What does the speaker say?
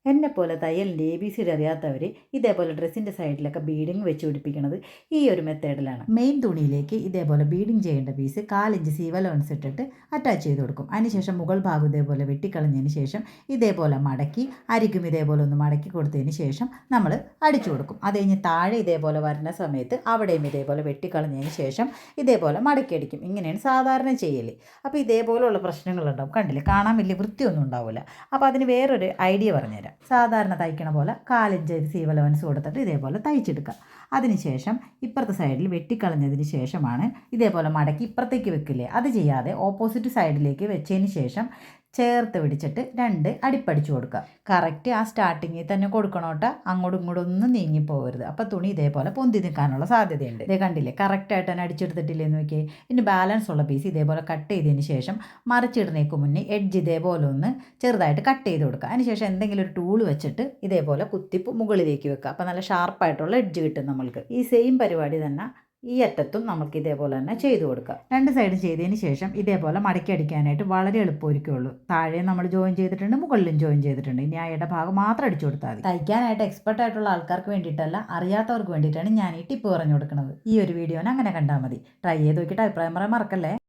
എന്നെപ്പോലെ തയ്യലിൻ്റെ ABC അറിയാത്തവർ ഇതേപോലെ ഡ്രസ്സിൻ്റെ സൈഡിലൊക്കെ ബീഡിങ് വെച്ച് പിടിപ്പിക്കുന്നത് ഈ ഒരു മെത്തേഡിലാണ്. മെയിൻ തുണിയിലേക്ക് ഇതേപോലെ ബീഡിങ് ചെയ്യേണ്ട പീസ് 1/4 ഇഞ്ച് സീം അലവൻസ് ഇട്ടിട്ട് അറ്റാച്ച് ചെയ്ത് കൊടുക്കും. അതിനുശേഷം മുകൾ ഭാഗം ഇതേപോലെ വെട്ടിക്കളഞ്ഞതിന് ശേഷം ഇതേപോലെ മടക്കി അരികും ഇതേപോലെ ഒന്ന് മടക്കി കൊടുത്തതിന് ശേഷം നമ്മൾ അടിച്ചു കൊടുക്കും. അത് കഴിഞ്ഞ് താഴെ ഇതേപോലെ വരുന്ന സമയത്ത് അവിടെയും ഇതേപോലെ വെട്ടിക്കളഞ്ഞതിന് ശേഷം ഇതേപോലെ മടക്കി അടിക്കും. ഇങ്ങനെയാണ് സാധാരണ ചെയ്യൽ. അപ്പോൾ ഇതേപോലെയുള്ള പ്രശ്നങ്ങളുണ്ടാവും. കണ്ടില്ലേ, കാണാൻ വലിയ വൃത്തിയൊന്നും ഉണ്ടാവില്ല. അപ്പോൾ അതിന് വേറൊരു ഐഡിയ പറഞ്ഞുതരാം. സാധാരണ തയ്ക്കണ പോലെ 1/4 ഇഞ്ച് സീം അലവൻസ് കൊടുത്തിട്ട് ഇതേപോലെ തയ്ച്ചെടുക്കുക. അതിനുശേഷം ഇപ്പുറത്തെ സൈഡിൽ വെട്ടിക്കളഞ്ഞതിന് ശേഷമാണ് ഇതേപോലെ മടക്കി ഇപ്പുറത്തേക്ക് വെക്കില്ലേ, അത് ചെയ്യാതെ ഓപ്പോസിറ്റ് സൈഡിലേക്ക് വെച്ചതിന് ശേഷം ചേർത്ത് പിടിച്ചിട്ട് 2 അടിപ്പടിച്ചു കൊടുക്കുക. കറക്റ്റ് ആ സ്റ്റാർട്ടിങ്ങിൽ തന്നെ കൊടുക്കണോട്ട്, അങ്ങോട്ടും ഇങ്ങോട്ടും ഒന്നും നീങ്ങിപ്പോകരുത്. അപ്പോൾ തുണി ഇതേപോലെ പൊന്തി നിൽക്കാനുള്ള സാധ്യതയുണ്ട്. ഇതേ കണ്ടില്ലേ, കറക്റ്റായിട്ട് തന്നെ അടിച്ചെടുത്തിട്ടില്ലെന്ന് നോക്കിയേ. ഇനി ബാലൻസ് ഉള്ള പീസ് ഇതേപോലെ കട്ട് ചെയ്തതിന് ശേഷം മറിച്ചിടുന്നേക്ക് മുന്നേ എഡ്ജ് ഇതേപോലെ ഒന്ന് ചെറുതായിട്ട് കട്ട് ചെയ്ത് കൊടുക്കുക. അതിനുശേഷം എന്തെങ്കിലും ഒരു ടൂൾ വെച്ചിട്ട് ഇതേപോലെ കുത്തിപ്പ് മുകളിലേക്ക് വെക്കുക. അപ്പോൾ നല്ല ഷാർപ്പായിട്ടുള്ള എഡ്ജ് കിട്ടും നമ്മൾക്ക്. ഈ സെയിം പരിപാടി തന്നെ ഈ അറ്റത്തും നമുക്ക് ഇതേപോലെ തന്നെ ചെയ്ത് കൊടുക്കാം. 2 സൈഡും ചെയ്തതിന് ശേഷം ഇതേപോലെ മടക്കി അടിക്കാനായിട്ട് വളരെ എളുപ്പമായിരിക്കുള്ളൂ. താഴെ നമ്മൾ ജോയിൻ ചെയ്തിട്ടുണ്ട്, മുകളിലും ജോയിൻ ചെയ്തിട്ടുണ്ട്. ഇനി ആ ഭാഗം മാത്രം അടിച്ചു കൊടുത്താൽ മതി. തയ്ക്കാനായിട്ട് എക്സ്പെർട്ട് ആയിട്ടുള്ള ആൾക്കാർക്ക് വേണ്ടിയിട്ടല്ല, അറിയാത്തവർക്ക് വേണ്ടിയിട്ടാണ് ഞാൻ ഈ ടിപ്പ് പറഞ്ഞു കൊടുക്കുന്നത്. ഈ ഒരു വീഡിയോനെ അങ്ങനെ കണ്ടാൽ മതി. ട്രൈ ചെയ്ത് നോക്കിയിട്ട് അഭിപ്രായം പറയാൻ മറക്കല്ലേ.